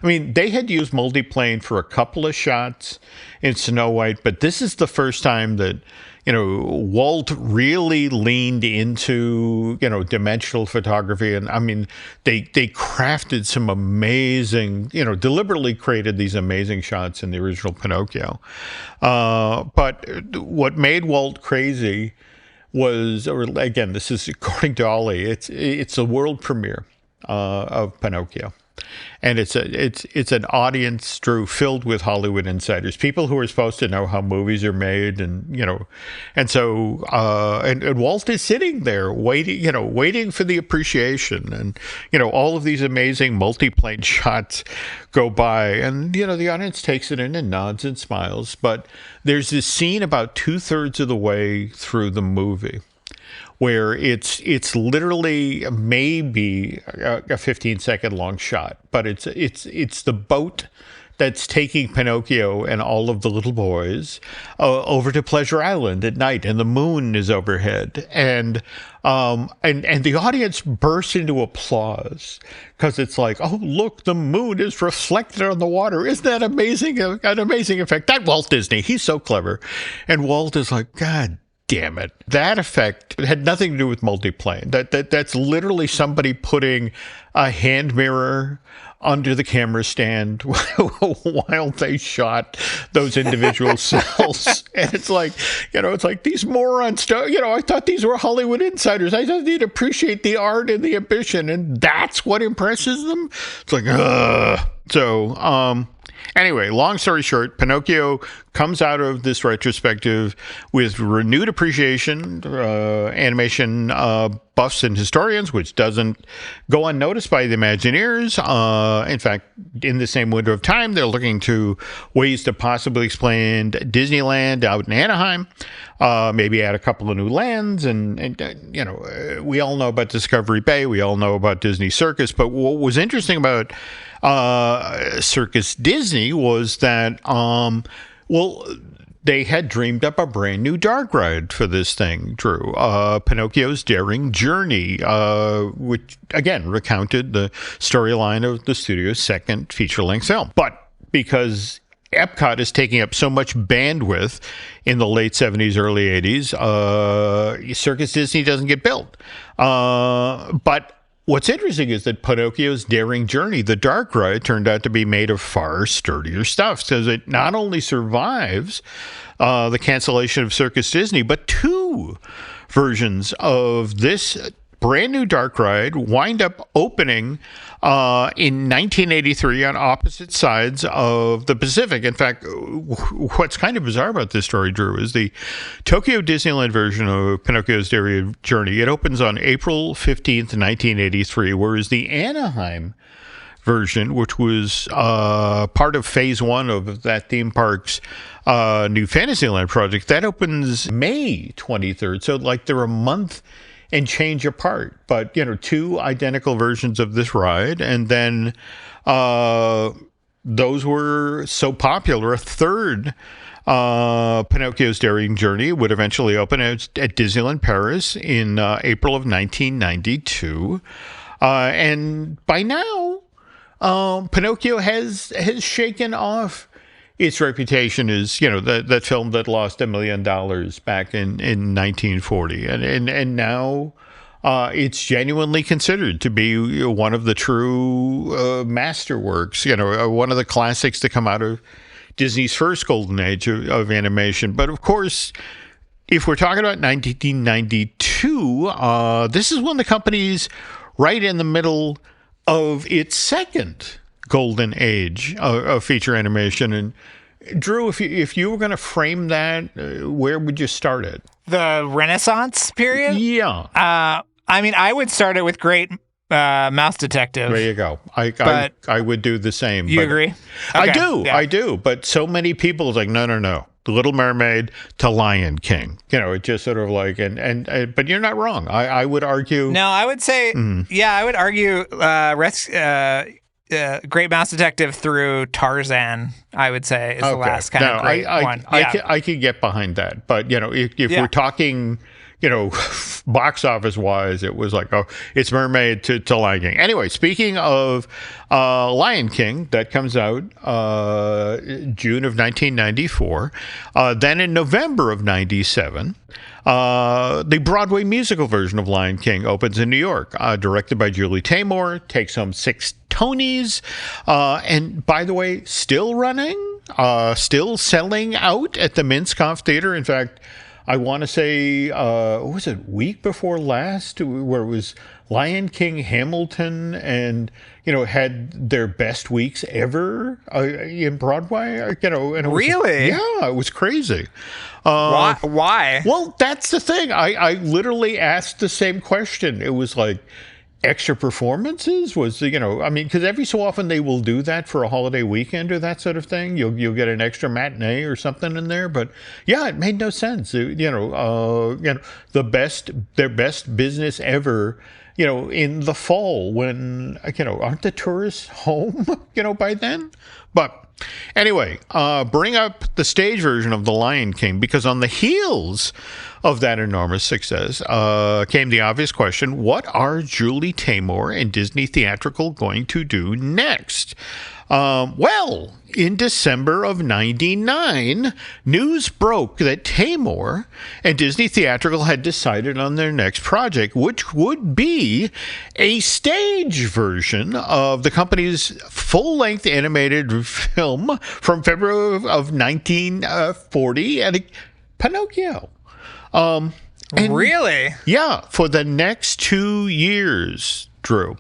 they had used multiplane for a couple of shots in Snow White, but this is the first time that, Walt really leaned into, dimensional photography. And they crafted some amazing, deliberately created these amazing shots in the original Pinocchio. But what made Walt crazy was, or again, this is according to Ollie, it's a world premiere of Pinocchio. And it's an audience, Drew, filled with Hollywood insiders, people who are supposed to know how movies are made, and so Walt is sitting there waiting for the appreciation, and all of these amazing multi-plane shots go by, and the audience takes it in and nods and smiles. But there's this scene about 2/3 of the way through the movie where it's literally maybe a 15-second long shot, but it's the boat that's taking Pinocchio and all of the little boys over to Pleasure Island at night, and the moon is overhead, and the audience bursts into applause because it's like, oh, look, the moon is reflected on the water. Isn't that amazing? An amazing effect. That Walt Disney, he's so clever. And Walt is like, God damn it. That effect had nothing to do with multiplane. That's literally somebody putting a hand mirror under the camera stand while they shot those individual cells. And it's like, these morons, I thought these were Hollywood insiders. I thought they'd appreciate the art and the ambition, and that's what impresses them. It's like, ugh. So, anyway, long story short, Pinocchio comes out of this retrospective with renewed appreciation. Animation buffs and historians, which doesn't go unnoticed by the Imagineers. In fact, in the same window of time, they're looking to ways to possibly explain Disneyland out in Anaheim, maybe add a couple of new lands. And we all know about Discovery Bay. We all know about Disney Circus. But what was interesting about Circus Disney was that, they had dreamed up a brand new dark ride for this thing, Drew. Pinocchio's Daring Journey, which, again, recounted the storyline of the studio's second feature-length film. But because Epcot is taking up so much bandwidth in the late 70s, early 80s, Circus Disney doesn't get built. But what's interesting is that Pinocchio's Daring Journey, the dark ride, turned out to be made of far sturdier stuff, because it not only survives the cancellation of Circus Disney, but two versions of this brand new dark ride wind up opening in 1983 on opposite sides of the Pacific. In fact, what's kind of bizarre about this story, Drew, is the Tokyo Disneyland version of Pinocchio's Daring Journey. It opens on April 15th, 1983, whereas the Anaheim version, which was part of phase one of that theme park's new Fantasyland project, that opens May 23rd. So they're a month and change apart, but two identical versions of this ride, and then those were so popular. A third Pinocchio's Daring Journey would eventually open at Disneyland Paris in April of 1992, and by now, Pinocchio has shaken off its reputation as, that film that lost $1 million back in 1940. And now it's genuinely considered to be one of the true masterworks, one of the classics to come out of Disney's first golden age of animation. But of course, if we're talking about 1992, this is when the company's right in the middle of its second golden age of feature animation. And Drew, if you were going to frame that, where would you start it? The Renaissance period? Yeah. I would start it with Great Mouse Detective. There you go. I would do the same. You agree? Okay. Yeah. I do. But so many people is like, no. The Little Mermaid to Lion King. It just sort of but you're not wrong. I would argue. No, I would say, I would argue Great Mouse Detective through Tarzan, I would say, is the last kind of great one. I could get behind that. But, if we're talking, box office wise, it was it's Mermaid to Lion King. Anyway, speaking of Lion King, that comes out June of 1994. Then in November of 97, the Broadway musical version of Lion King opens in New York, directed by Julie Taymor, takes home 6 Tonys, and by the way, still running, still selling out at the Minskoff Theater. In fact, I want to say, was it week before last, where it was Lion King, Hamilton, and, had their best weeks ever in Broadway, and it was, really? Yeah, it was crazy. Why? Well, that's the thing. I literally asked the same question. It was extra performances because every so often they will do that for a holiday weekend or that sort of thing. You'll get an extra matinee or something in there, but yeah, it made no sense. Their best business ever, in the fall when, aren't the tourists home, by then? But anyway, bring up the stage version of The Lion King, because on the heels of that enormous success came the obvious question: what are Julie Taymor and Disney Theatrical going to do next? Well, in December of 99, news broke that Taymor and Disney Theatrical had decided on their next project, which would be a stage version of the company's full-length animated film from February of 1940, and Pinocchio. Really? Yeah, for the next 2 years, Drew.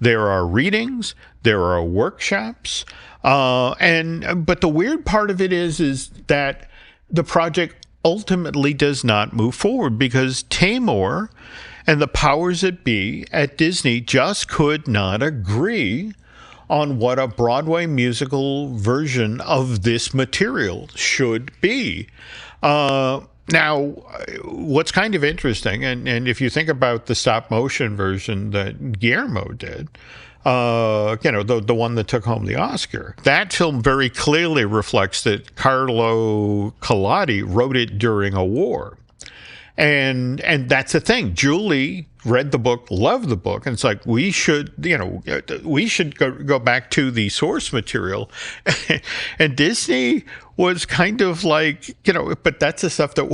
There are readings, there are workshops, but the weird part of it is that the project ultimately does not move forward, because Taymor And the powers that be at Disney just could not agree on what a Broadway musical version of this material should be. Now, what's kind of interesting, and if you think about the stop motion version that Guillermo did, the one that took home the Oscar, that film very clearly reflects that Carlo Collodi wrote it during a war. And that's the thing. Julie read the book, loved the book, and it's like we should go back to the source material. And Disney was kind of like, but that's the stuff that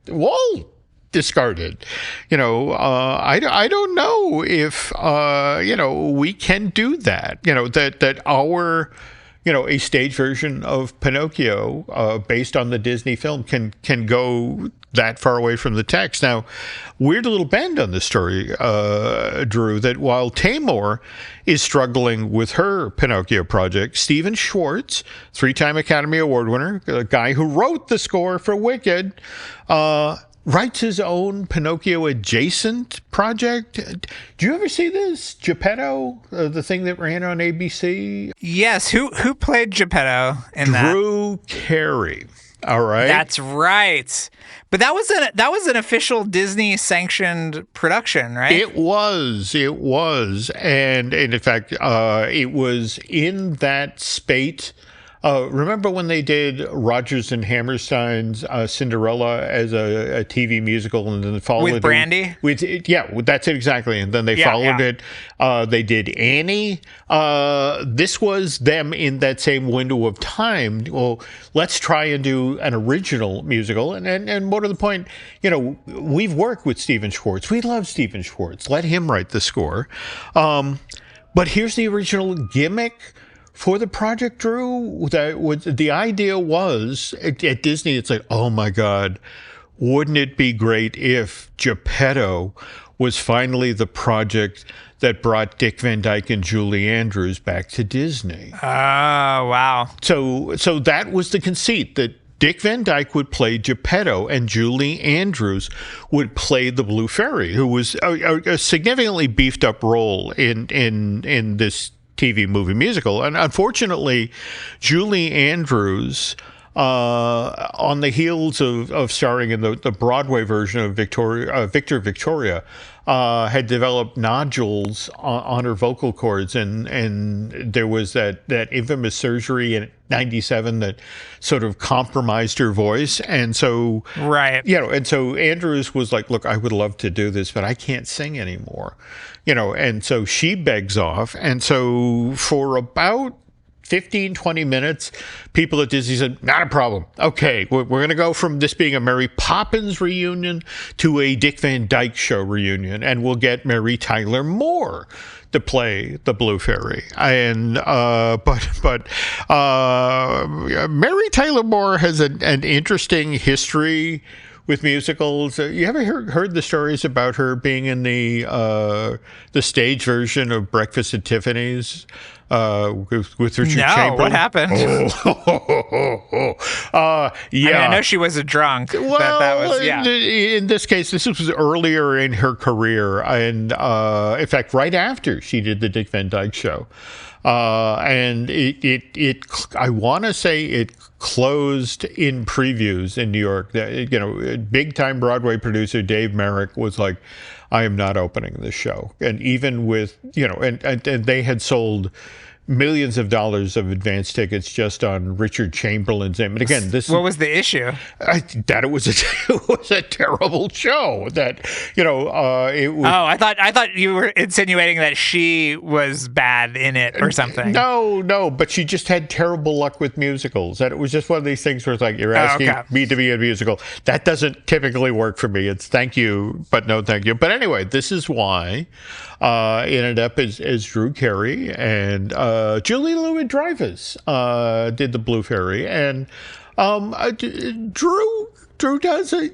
Walt discarded. I don't know if we can do that. That our a stage version of Pinocchio based on the Disney film can go that far away from the text. Now, weird little bend on the story, Drew, that while Taymor is struggling with her Pinocchio project, Stephen Schwartz, 3-time Academy Award winner, a guy who wrote the score for Wicked, writes his own Pinocchio adjacent project. Do you ever see this? Geppetto, the thing that ran on ABC? Yes. Who played Geppetto in that? Drew Carey. All right. That's right. But that was an official Disney sanctioned production, right? It was. And in fact, it was in that spate. Remember when they did Rodgers and Hammerstein's Cinderella as a TV musical, and then followed with Brandy? That's it exactly. And then they followed it. They did Annie. This was them in that same window of time. Well, let's try and do an original musical. And more to the point, we've worked with Stephen Schwartz. We love Stephen Schwartz. Let him write the score. But here's the original gimmick for the project, Drew. The idea was at Disney, it's like, oh my God, wouldn't it be great if Geppetto was finally the project that brought Dick Van Dyke and Julie Andrews back to Disney? Oh, wow. So that was the conceit, that Dick Van Dyke would play Geppetto and Julie Andrews would play the Blue Fairy, who was a significantly beefed up role in this TV movie musical. And unfortunately, Julie Andrews, on the heels of starring in the Broadway version of Victor Victoria, had developed nodules on her vocal cords, and there was that infamous surgery in '97 that sort of compromised her voice. And so, right, and so Andrews was like, look, I would love to do this, but I can't sing anymore. And so she begs off. And so for about 15, 20 minutes, people at Disney said, not a problem. Okay, we're going to go from this being a Mary Poppins reunion to a Dick Van Dyke Show reunion, and we'll get Mary Tyler Moore to play the Blue Fairy. And but Mary Tyler Moore has an interesting history with musicals. You ever heard the stories about her being in the stage version of Breakfast at Tiffany's with Richard Chamberlain? What happened? Yeah. I mean, I know she was a drunk. Well, that was, yeah. In this case, this was earlier in her career, and in fact, right after she did the Dick Van Dyke Show. And it I want to say it closed in previews in New York. Big time Broadway producer Dave Merrick was like, I am not opening this show. And even with, and they had sold millions of dollars of advance tickets just on Richard Chamberlain's name. And again, what was the issue? That it was a terrible show. That it was. Oh, I thought you were insinuating that she was bad in it or something. No, but she just had terrible luck with musicals. That it was just one of these things where it's like, you're asking me to be a musical. That doesn't typically work for me. It's thank you, but no thank you. But anyway, this is why it ended up as Drew Carey and Julie Louis-Dreyfus did the Blue Fairy, and Drew does a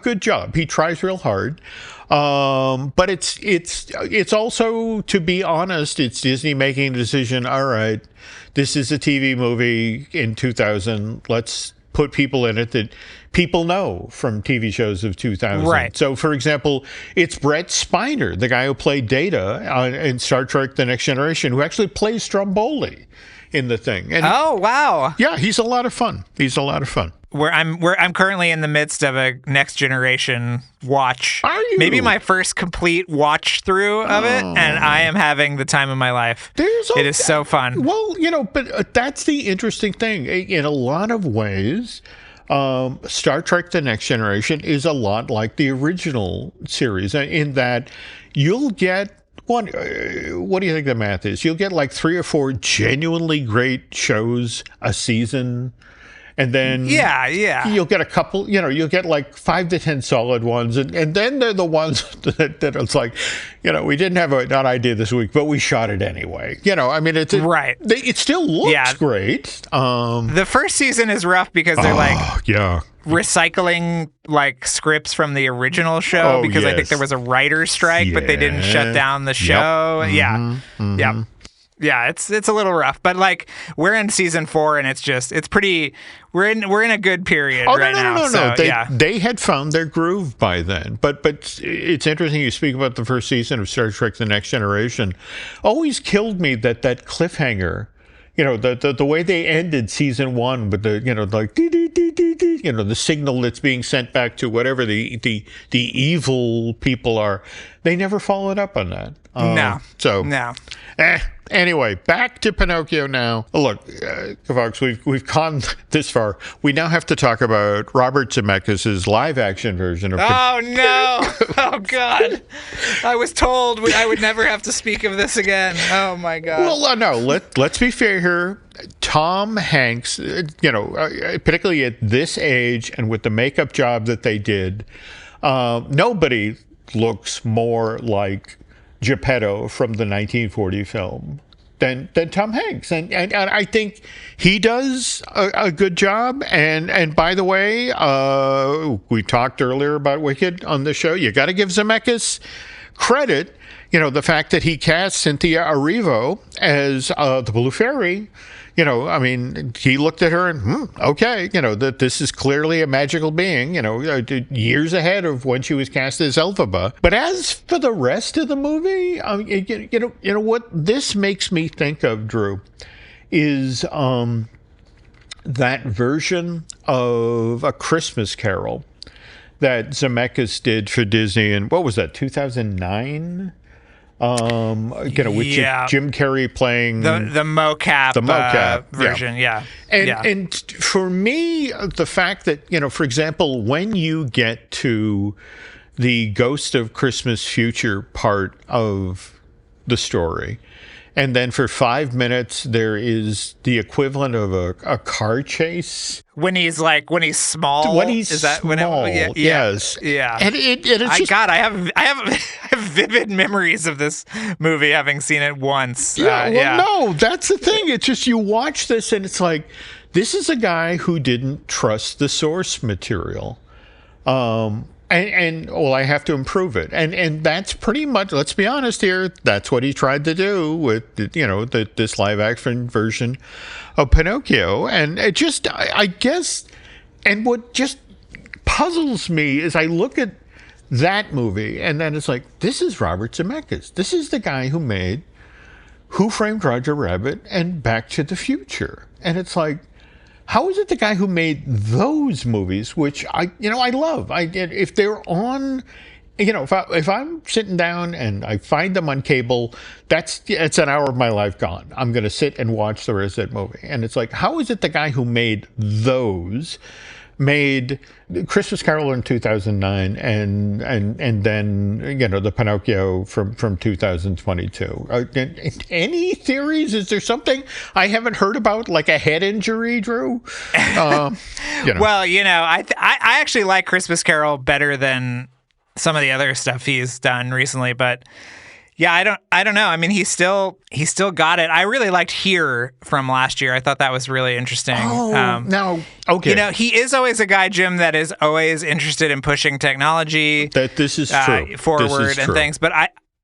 good job. He tries real hard, but it's also, to be honest, it's Disney making a decision. All right, this is a TV movie in 2000. Let's put people in it that people know from TV shows of 2000. Right. So, for example, it's Brett Spiner, the guy who played Data in Star Trek The Next Generation, who actually plays Stromboli in the thing. And oh, wow. Yeah, he's a lot of fun. I'm currently in the midst of a Next Generation watch. Are you? Maybe my first complete watch through of it, and I am having the time of my life. It is so fun. Well, but that's the interesting thing. In a lot of ways, Star Trek The Next Generation is a lot like the original series in that you'll get what do you think the math is? You'll get like 3 or 4 genuinely great shows a season. And then you'll get a couple, you'll get like 5 to 10 solid ones. And then they're the ones that it's like, we didn't have an idea this week, but we shot it anyway. It's right. It still looks great. The first season is rough because they're recycling like scripts from the original show because I think there was a writer's strike, but they didn't shut down the show. Yeah, it's a little rough, but like we're in season 4 and it's pretty. We're in a good period now. No. They had found their groove by then. But it's interesting you speak about the first season of Star Trek: The Next Generation. Always killed me that cliffhanger. The way they ended season 1 with the like the signal that's being sent back to whatever the evil people are. They never followed up on that. No. Anyway, back to Pinocchio now. Look, folks, we've gone this far. We now have to talk about Robert Zemeckis' live-action version of Oh, no. Oh, God. I was told I would never have to speak of this again. Oh, my God. Well, no, let's be fair here. Tom Hanks, particularly at this age and with the makeup job that they did, nobody looks more like Geppetto from the 1940 film than Tom Hanks, and I think he does a good job. And by the way, we talked earlier about Wicked on the show. You got to give Zemeckis credit. The fact that he cast Cynthia Erivo as the Blue Fairy. He looked at her and, okay, that this is clearly a magical being, years ahead of when she was cast as Elphaba. But as for the rest of the movie, what this makes me think of, Drew, is that version of A Christmas Carol that Zemeckis did for Disney in, what was that, 2009? With Jim Carrey playing the mocap version, And for me, the fact that for example, when you get to the Ghost of Christmas Future part of the story, and then for 5 minutes there is the equivalent of a car chase. When he's small. Yes. Yeah. And it's just, I have vivid memories of this movie, having seen it once. No, that's the thing. It's just you watch this and it's like, this is a guy who didn't trust the source material. And I have to improve it. And that's pretty much, let's be honest here, that's what he tried to do with, this live action version of Pinocchio. And it just, I guess, and what just puzzles me is I look at that movie and then it's like, this is Robert Zemeckis. This is the guy who made Who Framed Roger Rabbit and Back to the Future. And it's like, how is it the guy who made those movies, which I love? If they're on, if I'm sitting down and I find them on cable, it's an hour of my life gone. I'm going to sit and watch the rest of that movie. And it's like, how is it the guy who made those made Christmas Carol in 2009 and then the Pinocchio from 2022. Any theories? Is there something I haven't heard about, like a head injury, Drew? Well, I actually like Christmas Carol better than some of the other stuff he's done recently, but yeah, I don't know. I mean, he still got it. I really liked Here from last year. I thought that was really interesting. Now, okay. He is always a guy, Jim, that is always interested in pushing technology this is true. Forward and things. But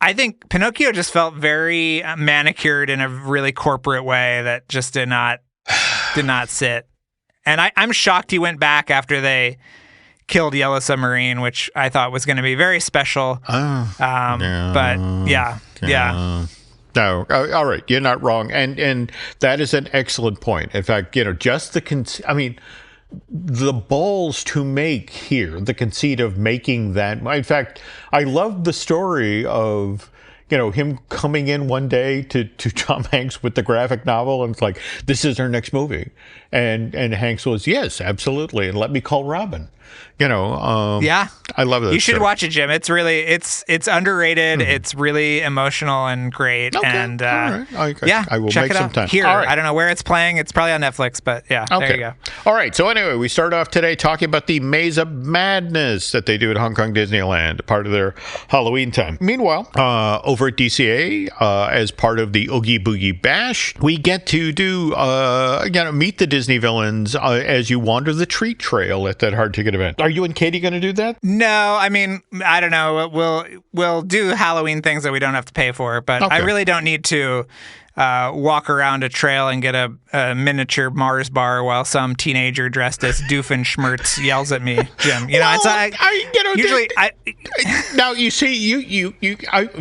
I think Pinocchio just felt very manicured in a really corporate way that just did not sit. And I'm shocked he went back after they killed Yellow Submarine, which I thought was going to be very special. No. But yeah. No, all right, you're not wrong, and that is an excellent point. In fact, just the balls to make here, the conceit of making that. In fact, I love the story of him coming in one day to Tom Hanks with the graphic novel, and it's like, this is our next movie, and Hanks was, yes, absolutely, and let me call Robin. Yeah, I love that. You should watch it, Jim. It's really it's underrated. Mm-hmm. It's really emotional and great. Okay. And all right. yeah, I will check make it some out time. Here, all right. I don't know where it's playing. It's probably on Netflix, but yeah, okay. There you go. All right. So anyway, we start off today talking about the Maze of Madness that they do at Hong Kong Disneyland, part of their Halloween time. Meanwhile, over at DCA, as part of the Oogie Boogie Bash, we get to do meet the Disney villains as you wander the treat trail at that hard ticket event. Are you and Katie going to do that? No, I mean, I don't know. We'll do Halloween things that we don't have to pay for, but okay. I really don't need to walk around a trail and get a miniature Mars bar while some teenager dressed as Doofenshmirtz yells at me, Jim. Now you see,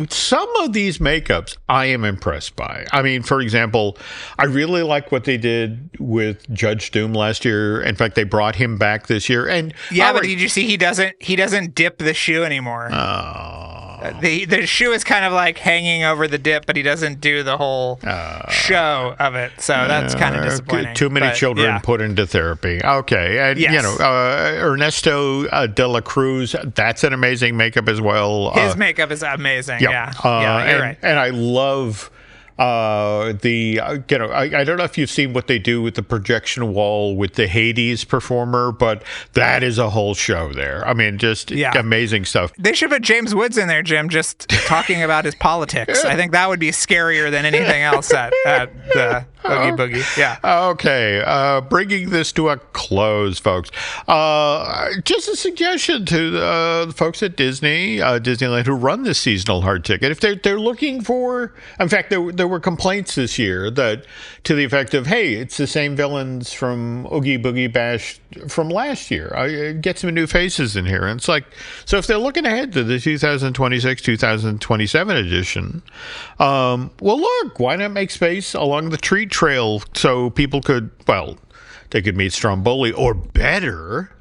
some of these makeups I am impressed by. I mean, for example, I really like what they did with Judge Doom last year. In fact, they brought him back this year, and but did you see he doesn't dip the shoe anymore? Oh. The shoe is kind of like hanging over the dip, but he doesn't do the whole show of it. So that's kind of disappointing. Too many children put into therapy. Okay. And, yes. Ernesto de la Cruz, that's an amazing makeup as well. His makeup is amazing. Yeah. You're right. And I love... I don't know if you've seen what they do with the projection wall with the Hades performer, but that is a whole show there. I mean, just amazing stuff. They should put James Woods in there, Jim, just talking about his politics. I think that would be scarier than anything else at the Oogie Boogie. Yeah. Okay. Bringing this to a close, folks. Just a suggestion to the folks at Disneyland who run this seasonal hard ticket. If they're looking for, in fact, there were complaints this year that to the effect of, hey, it's the same villains from Oogie Boogie Bash from last year. Get some new faces in here. And it's like, so if they're looking ahead to the 2026-2027 edition, well, look, why not make space along the treat trail so people could, they could meet Stromboli, or better,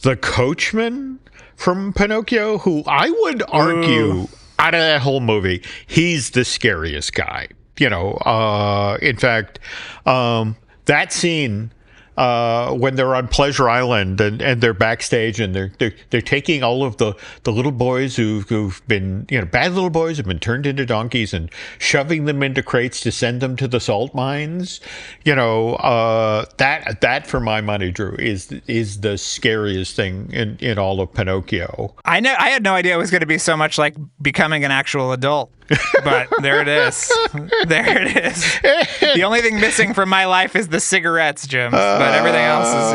the coachman from Pinocchio, who I would argue out of that whole movie, he's the scariest guy. In fact, that scene when they're on Pleasure Island and they're backstage and they're taking all of the little boys who've been, bad little boys who've been turned into donkeys and shoving them into crates to send them to the salt mines. That for my money, Drew, is the scariest thing in all of Pinocchio. I had no idea it was going to be so much like becoming an actual adult. But there it is. There it is. The only thing missing from my life is the cigarettes, Jim. But everything else is,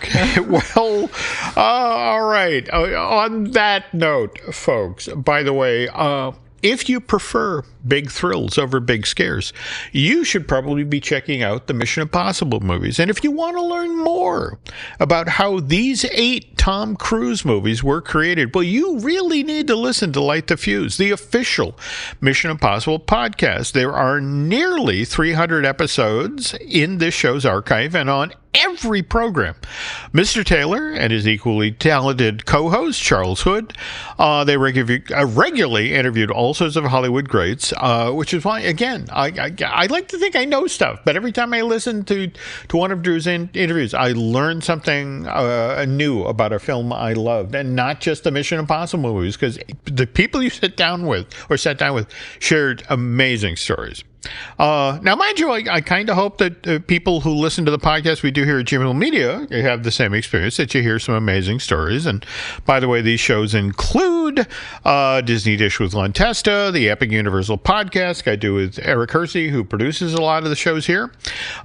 Okay. Well, all right. On that note, folks, by the way, if you prefer big thrills over big scares, you should probably be checking out the Mission Impossible movies. And if you want to learn more about how these 8 Tom Cruise movies were created, well, you really need to listen to Light the Fuse, the official Mission Impossible podcast. There are nearly 300 episodes in this show's archive, and on every program, Mr. Taylor and his equally talented co-host, Charles Hood, they regularly interviewed all sorts of Hollywood greats, which is why, again, I like to think I know stuff, but every time I listen to one of Drew's interviews, I learn something new about a film I loved, and not just the Mission Impossible movies, because the people you sat down with shared amazing stories. Now, mind you, I kind of hope that people who listen to the podcast we do here at Jim Hill Media have the same experience, that you hear some amazing stories. And by the way, these shows include Disney Dish with Len Testa, the Epic Universal podcast I do with Eric Hersey, who produces a lot of the shows here.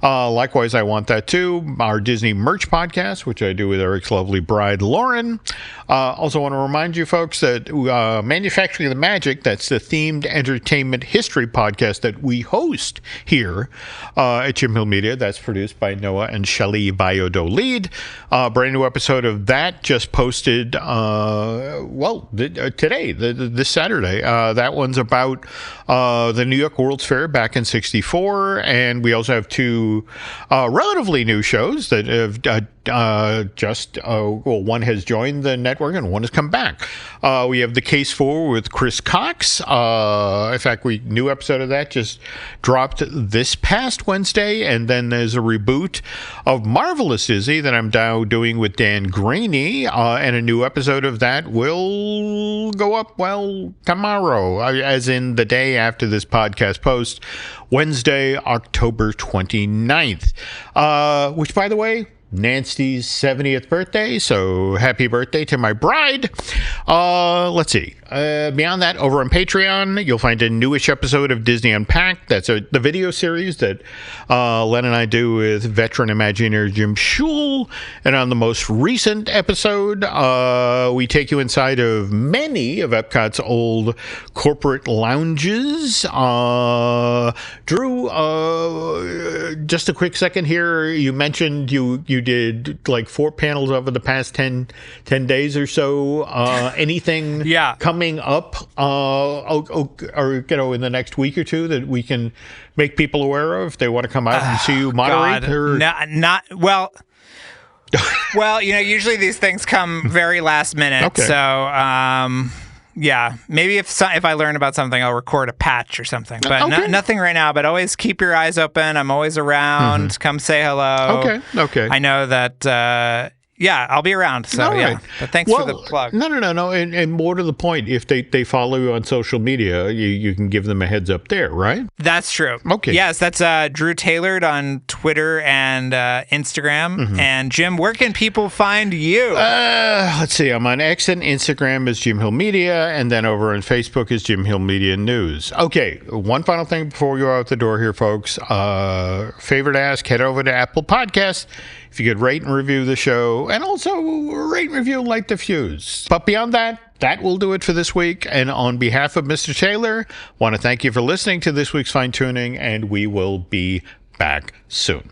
Likewise, I want that too. Our Disney Merch podcast, which I do with Eric's lovely bride, Lauren. Also want to remind you folks that Manufacturing the Magic, that's the themed entertainment history podcast that we host here at Jim Hill Media. That's produced by Noah and Shelley Valladolid. Brand new episode of that just posted, today, this Saturday. That one's about the New York World's Fair back in '64. And we also have two relatively new shows that have one has joined the network and one has come back. We have The Case For with Chris Cox. In fact, new episode of that just dropped this past Wednesday, and then there's a reboot of Marvelous Izzy that I'm now doing with Dan Graney, and a new episode of that will go up, tomorrow, as in the day after this podcast post, Wednesday, October 29th, which, by the way, Nancy's 70th birthday, so happy birthday to my bride. Let's see. Beyond that, over on Patreon, you'll find a newish episode of Disney Unpacked. That's the video series that Len and I do with veteran Imagineer Jim Schul. And on the most recent episode, we take you inside of many of Epcot's old corporate lounges. Drew, just a quick second here. You mentioned you did like 4 panels over the past 10 days or so. Anything coming up in the next week or two that we can make people aware of if they want to come out and see you moderate? Usually these things come very last minute. Okay. So, maybe if I learn about something, I'll record a patch or something. But nothing right now. But always keep your eyes open. I'm always around. Mm-hmm. Come say hello. Okay. I know that. I'll be around. So right. But thanks for the plug. No. And more to the point, if they follow you on social media, you can give them a heads up there, right? That's true. Okay. Yes, that's Drew Taylored on Twitter and Instagram. Mm-hmm. And Jim, where can people find you? Let's see. I'm on X and Instagram as Jim Hill Media, and then over on Facebook as Jim Hill Media News. Okay, one final thing before we go out the door here, folks. Favor to ask, head over to Apple Podcasts. If you could rate and review the show, and also rate and review and light the fuse. But beyond that will do it for this week. And on behalf of Mr. Taylor, I want to thank you for listening to this week's Fine Tuning, and we will be back soon.